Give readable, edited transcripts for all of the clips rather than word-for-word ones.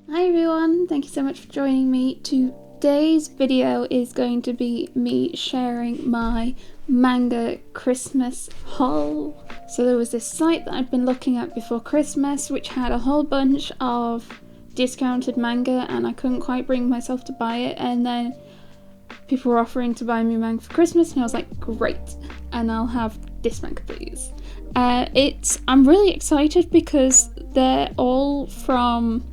Hi everyone, thank you so much for joining me. Today's video is going to be me sharing my manga Christmas haul. So there was this site that I'd been looking at before Christmas which had a whole bunch of discounted manga and I couldn't quite bring myself to buy it, and then people were offering to buy me manga for Christmas and I was like, great, and I'll have this manga please. I'm really excited because they're all from,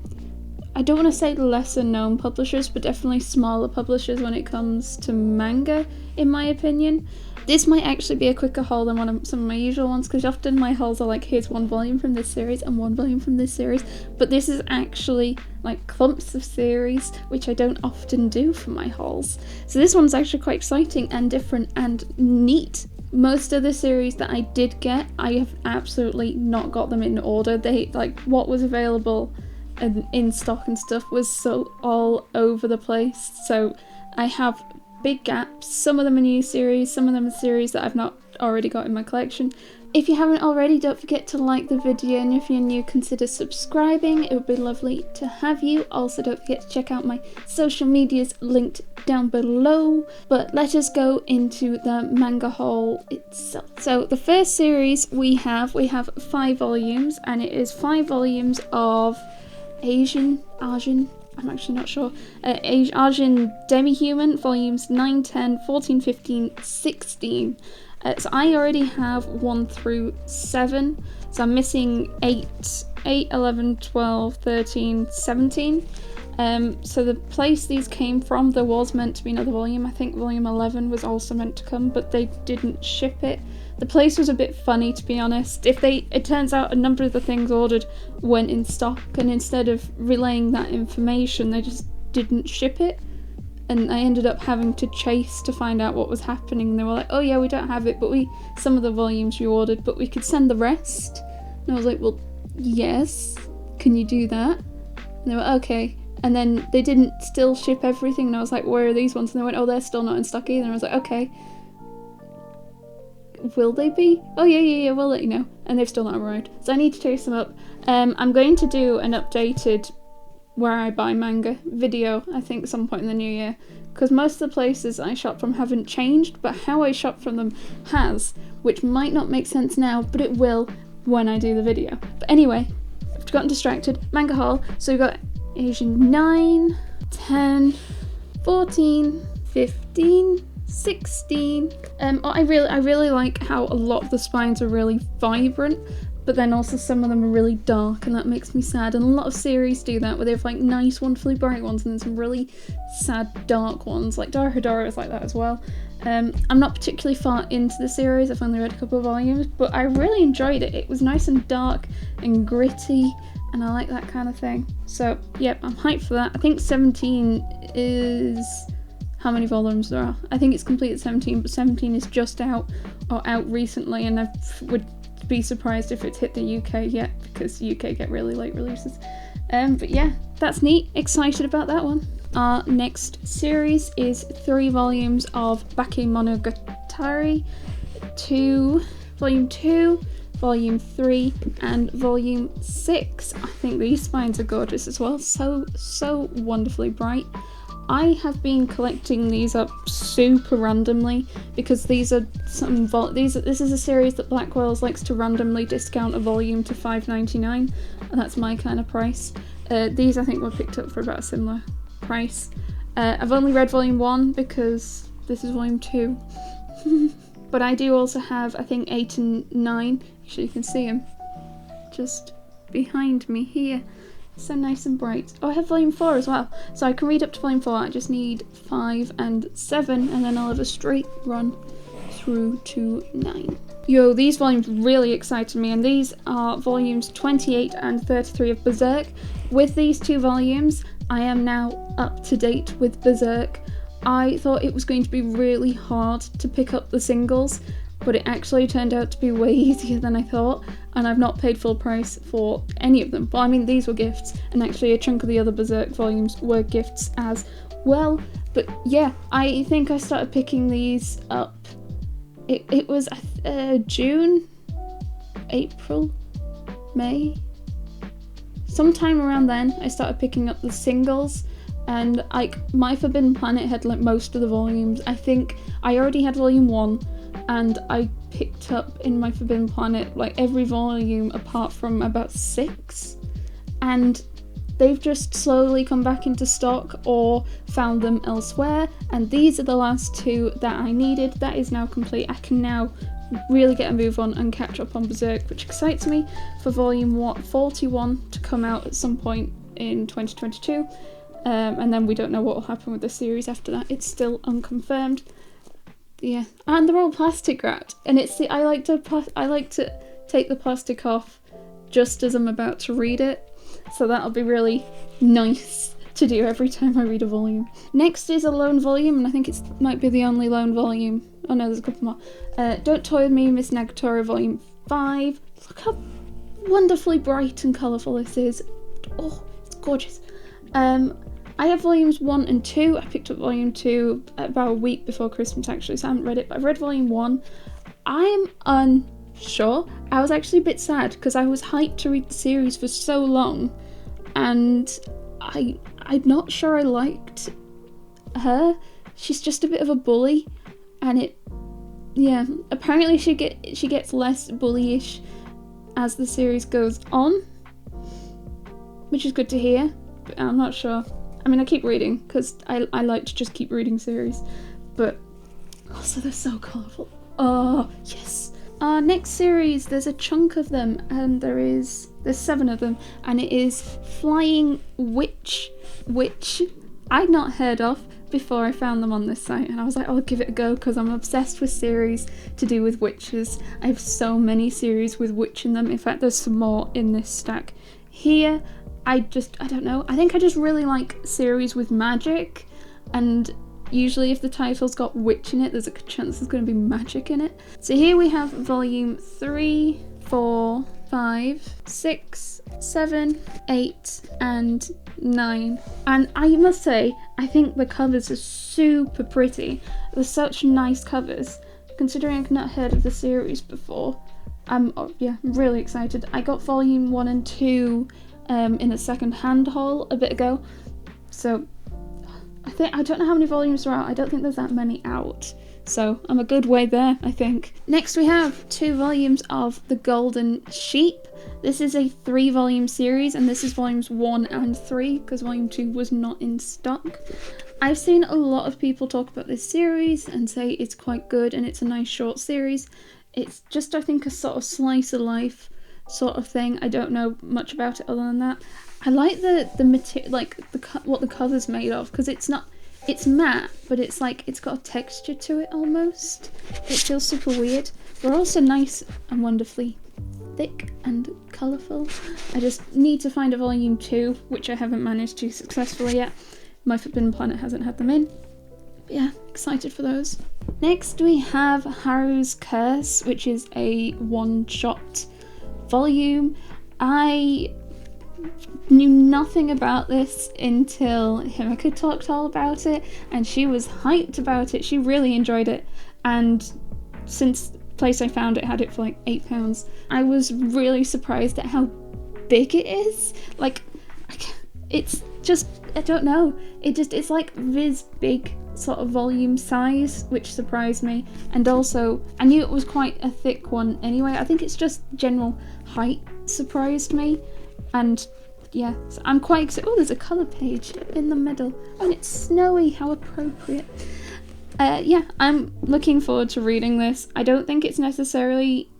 I don't want to say lesser known publishers, but definitely smaller publishers when it comes to manga, in my opinion. This might actually be a quicker haul than some of my usual ones, because often my hauls are like, here's one volume from this series and one volume from this series, but this is actually like clumps of series, which I don't often do for my hauls. So this one's actually quite exciting and different and neat. Most of the series that I did get, I have absolutely not got them in order. They, like, what was available and in stock and stuff was so all over the place, so I have big gaps. Some of them are new series, some of them are series that I've not already got in my collection. If you haven't already, don't forget to like the video, and if you're new, consider subscribing. It would be lovely to have you. Also, don't forget to check out my social medias linked down below. But let us go into the manga haul itself. So the first series we have 5 volumes, and it is 5 volumes of Argent, I'm actually not sure, Argent Demi-Human, volumes 9, 10, 14, 15, 16. So I already have 1 through 7, so I'm missing 8, 11, 12, 13, 17. So the place these came from, there was meant to be another volume. I think volume 11 was also meant to come, but they didn't ship it. The place was a bit funny, to be honest. It turns out a number of the things ordered went in stock, and instead of relaying that information, they just didn't ship it. And I ended up having to chase to find out what was happening. And they were like, oh yeah, we don't have it, but some of the volumes you ordered, but we could send the rest. And I was like, well, yes, can you do that? And they were, okay. And then they didn't still ship everything, and I was like, where are these ones? And they went, oh, they're still not in stock either. And I was like, okay. Will they be? Oh yeah, we'll let you know. And they've still not arrived, so I need to chase them up. I'm going to do an updated where I buy manga video, I think, at some point in the new year, because most of the places I shop from haven't changed, but how I shop from them has, which might not make sense now, but it will when I do the video. But anyway, I've gotten distracted. Manga haul. So we've got Asian 9, 10, 14, 15, 16. I really like how a lot of the spines are really vibrant, but then also some of them are really dark, and that makes me sad. And a lot of series do that, where they have like nice, wonderfully bright ones and then some really sad, dark ones. Like Dora is like that as well. I'm not particularly far into the series. I've only read a couple of volumes, but I really enjoyed it. It was nice and dark and gritty, and I like that kind of thing. So yep, I'm hyped for that. I think 17 is how many volumes there are. I think it's completed 17, but 17 is just out or out recently, and I would be surprised if it's hit the UK yet, because UK get really late releases. But yeah, that's neat. Excited about that one. Our next series is 3 volumes of Bakemonogatari, Volume 2, Volume 3, and Volume 6. I think these spines are gorgeous as well. So wonderfully bright. I have been collecting these up super randomly, because these are this is a series that Blackwell's likes to randomly discount a volume to $5.99, and that's my kind of price. These I think were picked up for about a similar price. I've only read volume 1 because this is volume 2. But I do also have, I think, 8 and 9. Actually, you can see them just behind me here. So nice and bright. Oh, I have volume 4 as well, so I can read up to volume 4. I just need 5 and 7, and then I'll have a straight run through to 9. Yo, these volumes really excited me, and these are volumes 28 and 33 of Berserk. With these 2 volumes, I am now up to date with Berserk. I thought it was going to be really hard to pick up the singles, but it actually turned out to be way easier than I thought, and I've not paid full price for any of them. Well, I mean, these were gifts, and actually a chunk of the other Berserk volumes were gifts as well. But yeah, I think I started picking these up, it was June, April, May, sometime around then I started picking up the singles, and like My Forbidden Planet had like most of the volumes. I think I already had volume 1, and I picked up in My Forbidden Planet like every volume apart from about 6, and they've just slowly come back into stock or found them elsewhere, and these are the last 2 that I needed. That is now complete. I can now really get a move on and catch up on Berserk, which excites me for volume 41 to come out at some point in 2022, and then we don't know what will happen with the series after that. It's still unconfirmed. Yeah, and they're all plastic wrapped, and it's the I like to take the plastic off just as I'm about to read it, so that'll be really nice to do every time I read a volume. Next is a lone volume, and I think it might be the only lone volume. Oh no, there's a couple more. Don't Toy With Me, Miss Nagatoro, volume 5. Look how wonderfully bright and colourful this is. Oh, it's gorgeous. I have volumes 1 and 2. I picked up volume 2 about a week before Christmas actually, so I haven't read it, but I've read volume 1. I'm unsure. I was actually a bit sad because I was hyped to read the series for so long, and I'm not sure I liked her. She's just a bit of a bully, and apparently she gets less bullyish as the series goes on, which is good to hear, but I'm not sure. I mean, I keep reading because I like to just keep reading series, but also they're so colourful. Oh, yes. Next series, there's a chunk of them, and there's 7 of them, and it is Flying Witch, which I'd not heard of before I found them on this site, and I was like, I'll give it a go because I'm obsessed with series to do with witches. I have so many series with witch in them. In fact, there's some more in this stack here. I don't know. I think I just really like series with magic, and usually if the title's got witch in it, there's a good chance there's going to be magic in it. So here we have volume 3, 4, 5, 6, 7, 8, and 9. And I must say, I think the covers are super pretty. They're such nice covers, considering I've not heard of the series before. I'm really excited. I got volume 1 and 2 in a second-hand haul a bit ago, so I don't know how many volumes are out. I don't think there's that many out, so I'm a good way there, I think. Next we have 2 volumes of The Golden Sheep. This is a 3-volume series, and this is volumes 1 and 3 because volume 2 was not in stock. I've seen a lot of people talk about this series and say it's quite good and it's a nice short series. It's just, I think, a sort of slice of life sort of thing. I don't know much about it other than that. I like the material, like what the cover's made of, because it's matte, but it's like it's got a texture to it almost. It feels super weird. They're also nice and wonderfully thick and colourful. I just need to find a volume 2, which I haven't managed to successfully yet. My Forbidden Planet hasn't had them in. But yeah, excited for those. Next we have Haru's Curse, which is a one-shot volume. I knew nothing about this until Himeka talked all about it, and she was hyped about it. She really enjoyed it, and since the place I found it had it for like £8, I was really surprised at how big it is. Like, it's just, I don't know, it's like Viz big sort of volume size, which surprised me. And also, I knew it was quite a thick one anyway. I think it's just general height surprised me. And yeah, so I'm quite excited. Oh, there's a colour page in the middle. Oh, and it's snowy, how appropriate. Yeah, I'm looking forward to reading this. I don't think it's necessarily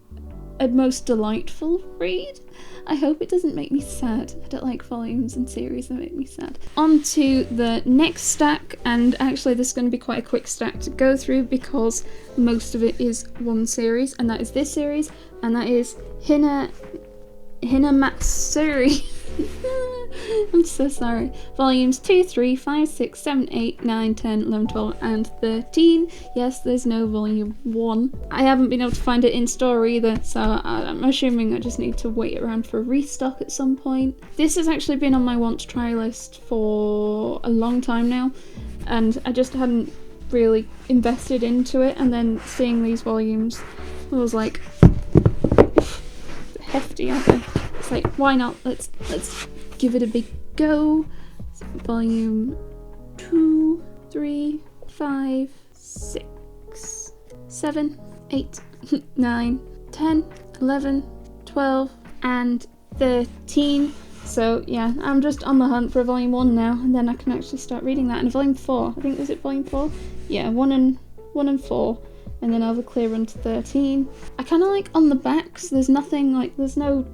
a most delightful read. I hope it doesn't make me sad. I don't like volumes and series that make me sad. On to the next stack, and actually this is going to be quite a quick stack to go through because most of it is one series, and that is this series, and that is Hinatahinamatsuri. I'm so sorry. Volumes 2, 3, 5, 6, 7, 8, 9, 10, 11, 12, and 13. Yes, there's no volume 1. I haven't been able to find it in store either, so I'm assuming I just need to wait around for a restock at some point. This has actually been on my want to try list for a long time now, and I just hadn't really invested into it, and then seeing these volumes, I was like, hefty, aren't they? It's like, why not? Let's give it a big go. So volume 2, 3, 5, 6, 7, 8, 9, 10, 11, 12, and 13. So yeah, I'm just on the hunt for volume 1 now, and then I can actually start reading that. And volume 4, I think, was it volume 4? Yeah, 1 and 4, and then I'll have a clear run to 13. I kind of like on the backs, there's nothing like, there's no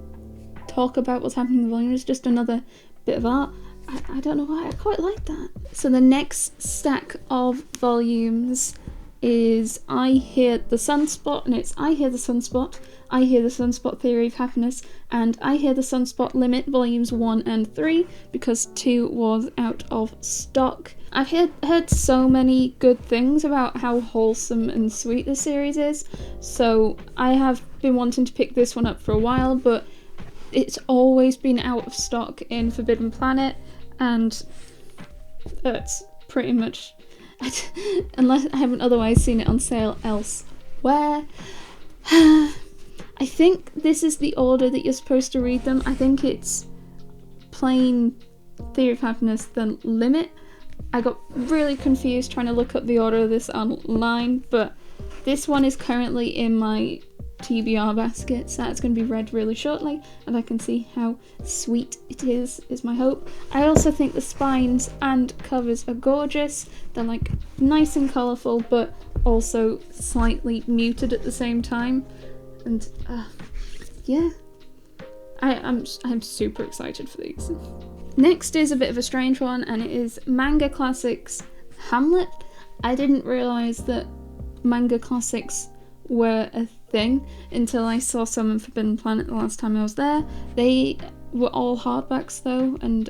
talk about what's happening in the volume, it's just another bit of art. I don't know why, I quite like that. So the next stack of volumes is I Hear the Sunspot, and it's I Hear the Sunspot, I Hear the Sunspot Theory of Happiness, and I Hear the Sunspot Limit volumes 1 and 3, because 2 was out of stock. I've heard so many good things about how wholesome and sweet this series is, so I have been wanting to pick this one up for a while, but it's always been out of stock in Forbidden Planet, and it's pretty much, unless I haven't otherwise seen it on sale elsewhere. I think this is the order that you're supposed to read them. I think it's plain Theory of Happiness, then Limit. I got really confused trying to look up the order of this online, but this one is currently in my TBR basket, so that's going to be read really shortly, and I can see how sweet it is my hope. I also think the spines and covers are gorgeous. They're like nice and colourful, but also slightly muted at the same time, and yeah, I'm super excited for these. Next is a bit of a strange one, and it is Manga Classics Hamlet. I didn't realise that Manga Classics were a thing until I saw some in Forbidden Planet the last time I was there. They were all hardbacks though, and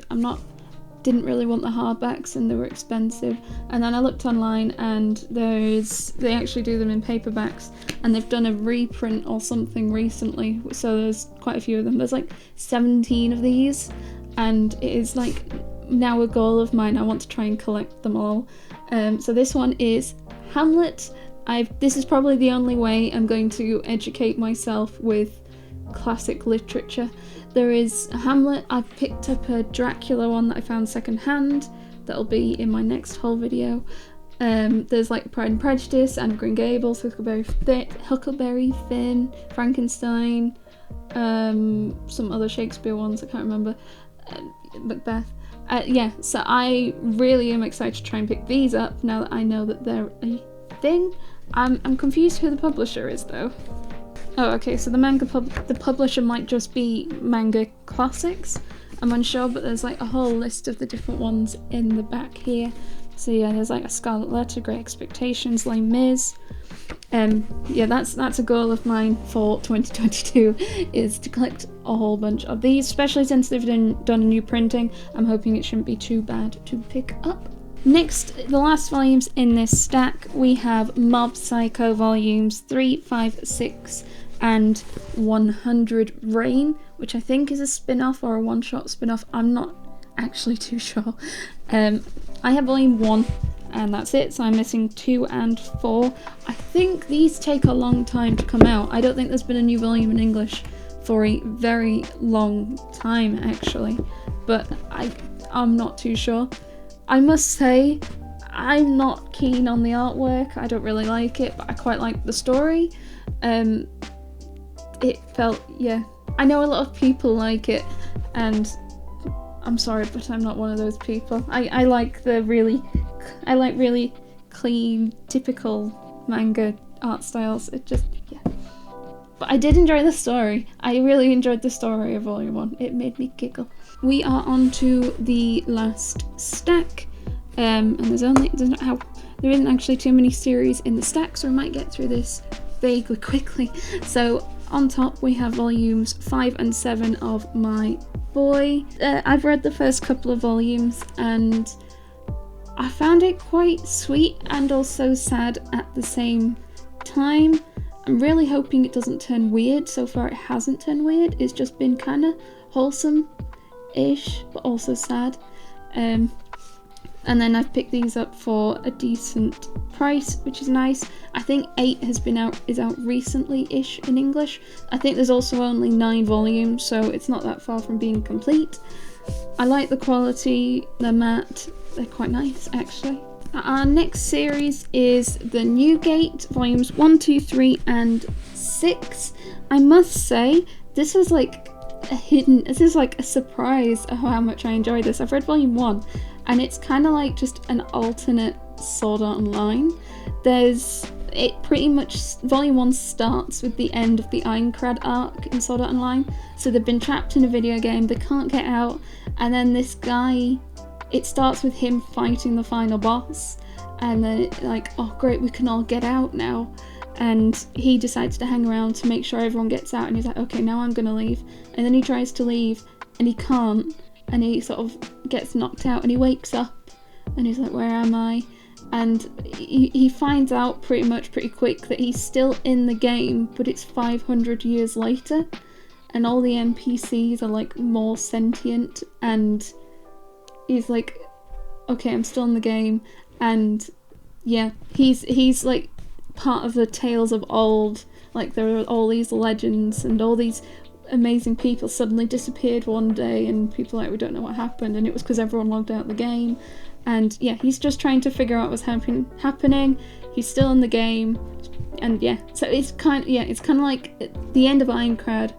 didn't really want the hardbacks, and they were expensive. And then I looked online, and they actually do them in paperbacks, and they've done a reprint or something recently, so there's quite a few of them. There's like 17 of these, and it is like now a goal of mine. I want to try and collect them all. So this one is Hamlet. This is probably the only way I'm going to educate myself with classic literature. There is Hamlet. I've picked up a Dracula one that I found secondhand. That'll be in my next haul video. There's like Pride and Prejudice, and Green Gables, Huckleberry Finn, Frankenstein, some other Shakespeare ones I can't remember, Macbeth. Yeah, so I really am excited to try and pick these up now that I know that they're a thing. I'm confused who the publisher is though. Oh, okay, so the publisher might just be Manga Classics. I'm unsure, but there's like a whole list of the different ones in the back here. So yeah, there's like A Scarlet Letter, Great Expectations, Les Mis. Yeah, that's a goal of mine for 2022, is to collect a whole bunch of these, especially since they've done a new printing. I'm hoping it shouldn't be too bad to pick up. Next, the last volumes in this stack, we have Mob Psycho volumes 3, 5, 6, and 100 Rain, which I think is a spin-off or a one-shot spin-off. I'm not actually too sure. I have volume 1, and that's it, so I'm missing 2 and 4. I think these take a long time to come out. I don't think there's been a new volume in English for a very long time, actually, but I'm not too sure. I must say, I'm not keen on the artwork. I don't really like it, but I quite like the story. It felt, yeah. I know a lot of people like it, and I'm sorry, but I'm not one of those people. I like really clean, typical manga art styles. It just, yeah. But I did enjoy the story. I really enjoyed the story of Volume 1. It made me giggle. We are on to the last stack, and there isn't actually too many series in the stack, so we might get through this vaguely quickly. So on top we have volumes 5 and 7 of My Boy. I've read the first couple of volumes, and I found it quite sweet and also sad at the same time. I'm really hoping it doesn't turn weird. So far it hasn't turned weird. It's just been kind of wholesome-ish, but also sad. And then I've picked these up for a decent price, which is nice. I think 8 is out recently-ish in English. I think there's also only 9 volumes, so it's not that far from being complete. I like the quality, they're matte, they're quite nice actually. Our next series is the New Gate, volumes 1, 2, 3 and 6. I must say, this was like this is like a surprise of how much I enjoyed this. I've read volume 1 and it's kind of like just an alternate Sword Art Online. It pretty much, volume 1 starts with the end of the Aincrad arc in Sword Art Online. So they've been trapped in a video game, they can't get out, and then this guy, it starts with him fighting the final boss, and then like, oh great, we can all get out now. And he decides to hang around to make sure everyone gets out, and he's like, okay, now I'm gonna leave. And then he tries to leave and he can't, and he sort of gets knocked out and he wakes up and he's like, where am I? And he finds out pretty quick that he's still in the game, but it's 500 years later, and all the NPCs are like more sentient, and he's like, okay, I'm still in the game. And yeah, he's like part of the tales of old, like there are all these legends and all these amazing people suddenly disappeared one day, and people are like, we don't know what happened, and it was because everyone logged out the game. And yeah, he's just trying to figure out what's happening. He's still in the game, and yeah, so it's kind of like the end of Aincrad,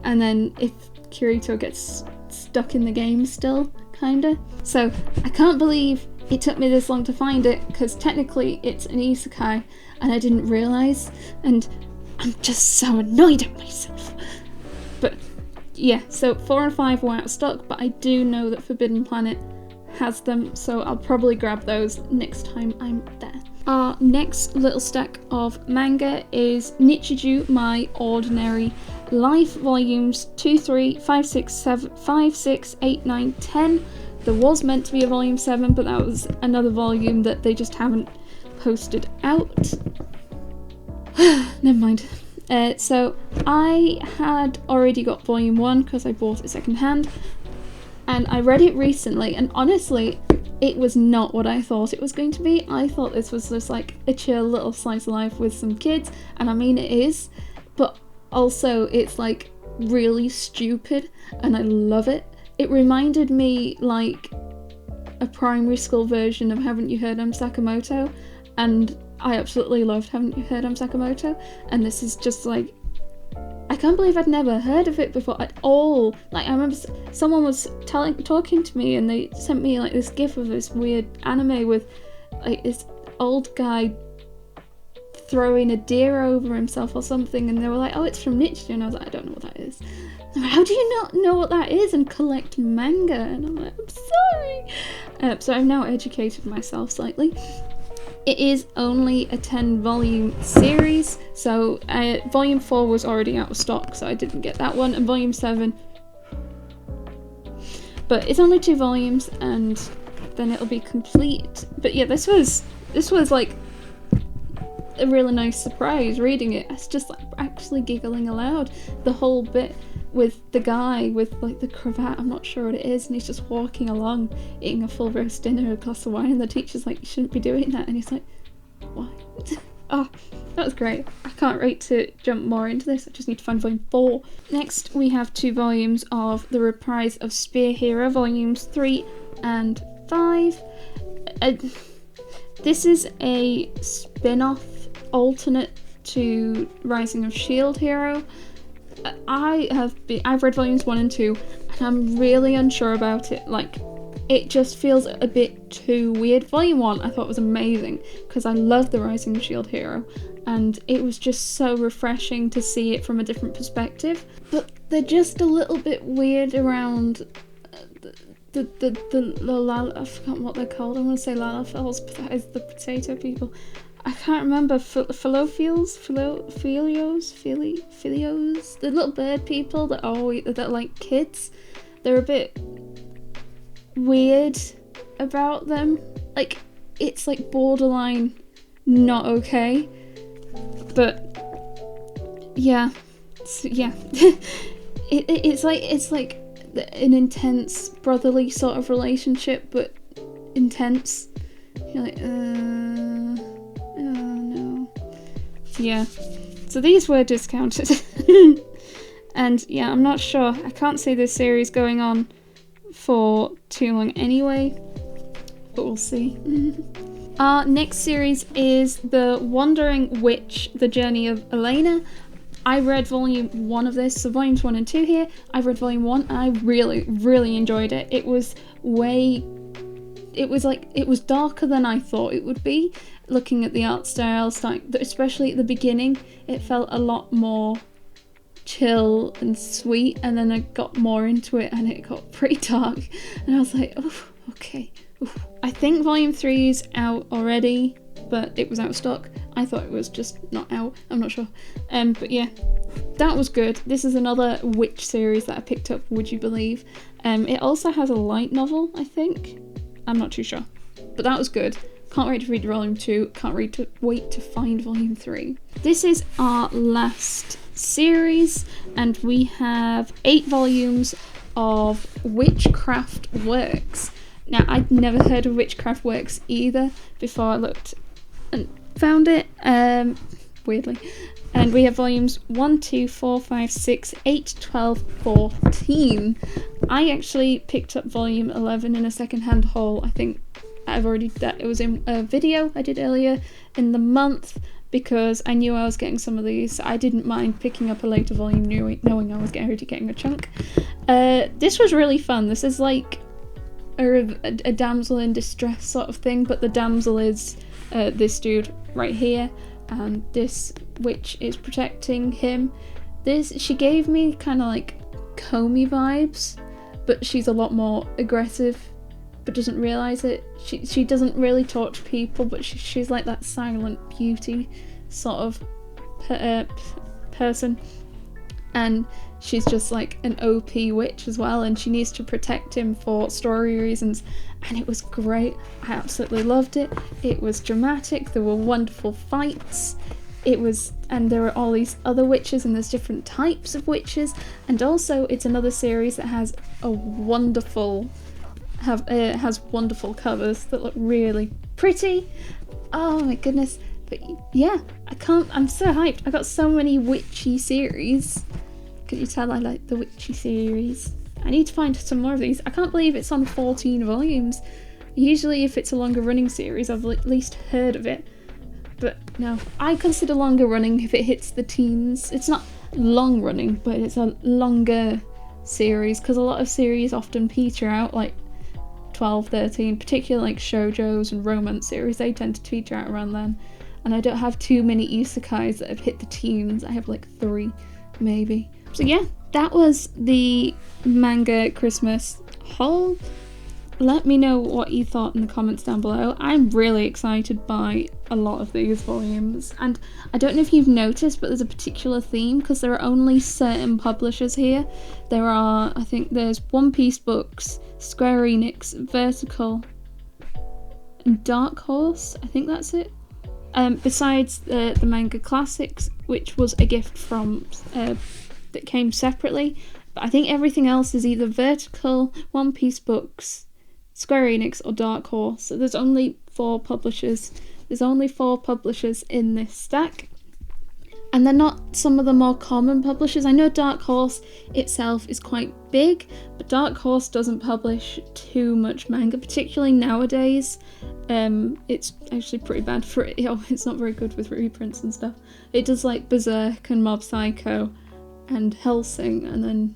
and then if Kirito gets stuck in the game still, kinda. So I can't believe it took me this long to find it, because technically it's an isekai and I didn't realise, and I'm just so annoyed at myself. But yeah, so 4 and 5 were out of stock, but I do know that Forbidden Planet has them, so I'll probably grab those next time I'm there. Our next little stack of manga is Nichiju, My Ordinary Life, volumes 2, 3, 5, 6, 7, 5, 6, 8, 9, 10. There was meant to be a volume 7, but that was another volume that they just haven't posted out. Never mind. So I had already got volume 1 because I bought it secondhand, and I read it recently, and honestly, it was not what I thought it was going to be. I thought this was just like a chill little slice of life with some kids, and I mean it is, but also it's like really stupid, and I love it. It reminded me like a primary school version of Haven't You Heard I'm Sakamoto, and I absolutely loved Haven't You Heard I'm Sakamoto, and this is just like, I can't believe I'd never heard of it before at all. Like, I remember someone was talking to me, and they sent me like this gif of this weird anime with like this old guy throwing a deer over himself or something, and they were like, oh, it's from Nichiju, and I was like, I don't know what that is. Like, how do you not know what that is and collect manga? And I'm like, I'm sorry. So I've now educated myself slightly. It is only a 10-volume series, so volume 4 was already out of stock, so I didn't get that one, and volume 7. But it's only 2 volumes, and then it'll be complete. But yeah, this was like a really nice surprise reading it. It's just like actually giggling aloud. The whole bit with the guy with like the cravat, I'm not sure what it is, and he's just walking along eating a full roast dinner, a glass of wine, and the teacher's like, you shouldn't be doing that, and he's like, why? Oh, that was great. I can't wait to jump more into this. I just need to find volume 4. Next we have 2 volumes of The Reprise of Spear Hero, volumes 3 and 5. This is a spin-off alternate to Rising of Shield Hero. I've read volumes 1 and 2, and I'm really unsure about it. Like, it just feels a bit too weird. Volume 1 I thought was amazing because I love the Rising of Shield Hero, and it was just so refreshing to see it from a different perspective. But they're just a little bit weird around the I forgot what they're called. I want to say lalafels, but that is the potato people. I can't remember. Filios, the little bird people that are like kids. They're a bit weird about them. Like, it's like borderline not okay. But yeah, it's like an intense brotherly sort of relationship, but intense. You're like, oh no. Yeah, so these were discounted. And yeah, I'm not sure. I can't see this series going on for too long anyway, but we'll see. Our next series is The Wandering Witch, The Journey of Elena. I read volume 1 of this, so volumes 1 and 2 here. I read volume 1 and I really enjoyed it. It was darker than I thought it would be. Looking at the art style, especially at the beginning, it felt a lot more chill and sweet, and then I got more into it and it got pretty dark, and I was like, oh, okay. Oof. I think volume 3 is out already, but it was out of stock. I thought it was just not out, I'm not sure. But yeah, that was good. This is another witch series that I picked up, would you believe. It also has a light novel, I think. I'm not too sure, but that was good. Can't wait to read volume 2, can't wait to find volume 3. This is our last series, and we have 8 volumes of Witchcraft Works. Now, I'd never heard of Witchcraft Works either before I looked and found it, weirdly. And we have volumes 1, 2, 4, 5, 6, 8, 12, 14. I actually picked up volume 11 in a second-hand haul. I think it was in a video I did earlier in the month, because I knew I was getting some of these. I didn't mind picking up a later volume knowing I was getting a chunk. This was really fun. This is like a damsel in distress sort of thing, but the damsel is this dude right here, and this witch is protecting him. She gave me kind of like Comey vibes, but she's a lot more aggressive, but doesn't realise it. She doesn't really talk to people, but she's like that silent beauty sort of person, and she's just like an OP witch as well, and she needs to protect him for story reasons, and it was great. I absolutely loved it. It was dramatic, there were wonderful fights, and there are all these other witches, and there's different types of witches, and also it's another series that has wonderful covers that look really pretty. Oh my goodness. But yeah, I'm so hyped. I got so many witchy series. Can you tell I like the witchy series? I need to find some more of these. I can't believe it's on 14 volumes. Usually if it's a longer running series, I've at least heard of it. But no, I consider longer running if it hits the teens. It's not long running, but it's a longer series, because a lot of series often peter out like 12, 13, particularly like shoujos and romance series. They tend to peter out around then. And I don't have too many isekais that have hit the teens. I have like 3, maybe. So yeah, that was the manga Christmas haul. Let me know what you thought in the comments down below. I'm really excited by a lot of these volumes, and I don't know if you've noticed, but there's a particular theme, because there are only certain publishers here. I think there's One Piece Books, Square Enix, Vertical, and Dark Horse. I think that's it. Besides the Manga Classics, which was a gift from that came separately, but I think everything else is either Vertical, One Piece Books, Square Enix, or Dark Horse. So there's only 4 publishers. There's only 4 publishers in this stack, and they're not some of the more common publishers. I know Dark Horse itself is quite big, but Dark Horse doesn't publish too much manga, particularly nowadays. It's actually pretty bad for it. It's not very good with reprints and stuff. It does like Berserk and Mob Psycho and Hellsing, and then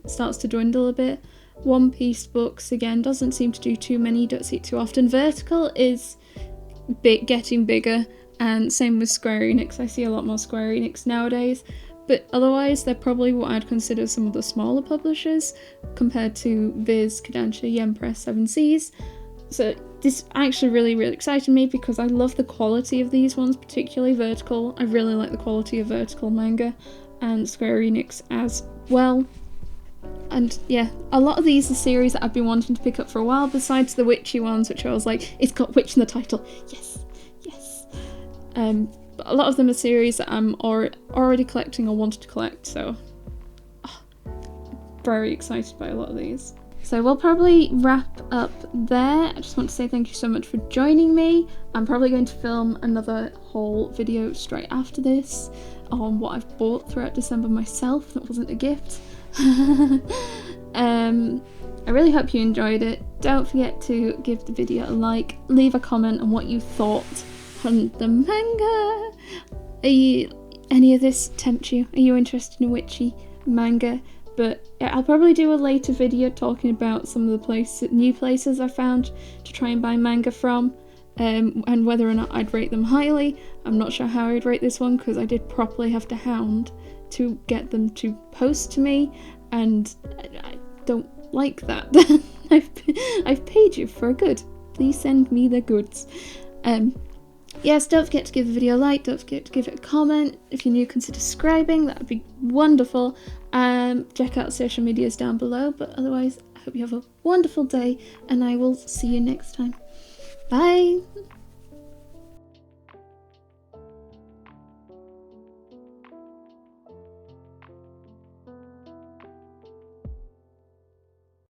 it starts to dwindle a bit. One Piece Books, again, doesn't seem to do too many, you don't see it too often. Vertical is getting bigger, and same with Square Enix. I see a lot more Square Enix nowadays, but otherwise they're probably what I'd consider some of the smaller publishers compared to Viz, Kodansha, Yen Press, 7 Seas. So this actually really excited me, because I love the quality of these ones, particularly Vertical. I really like the quality of Vertical manga, and Square Enix as well. And yeah, a lot of these are series that I've been wanting to pick up for a while, besides the witchy ones, which I was like, it's got witch in the title, yes. But a lot of them are series that I'm already collecting or wanted to collect, so very excited by a lot of these. So we'll probably wrap up there. I just want to say thank you so much for joining me. I'm probably going to film another haul video straight after this on what I've bought throughout December myself that wasn't a gift. I really hope you enjoyed it. Don't forget to give the video a like, leave a comment on what you thought on the manga. Any of this tempt you? Are you interested in witchy manga? But I'll probably do a later video talking about some of the new places I found to try and buy manga from, and whether or not I'd rate them highly. I'm not sure how I'd rate this one because I did properly have to hound to get them to post to me, and I don't like that. I've paid you for a good. Please send me the goods. Yes, don't forget to give the video a like, don't forget to give it a comment. If you're new, consider subscribing, that would be wonderful. Check out social medias down below, but otherwise, I hope you have a wonderful day, and I will see you next time. Bye!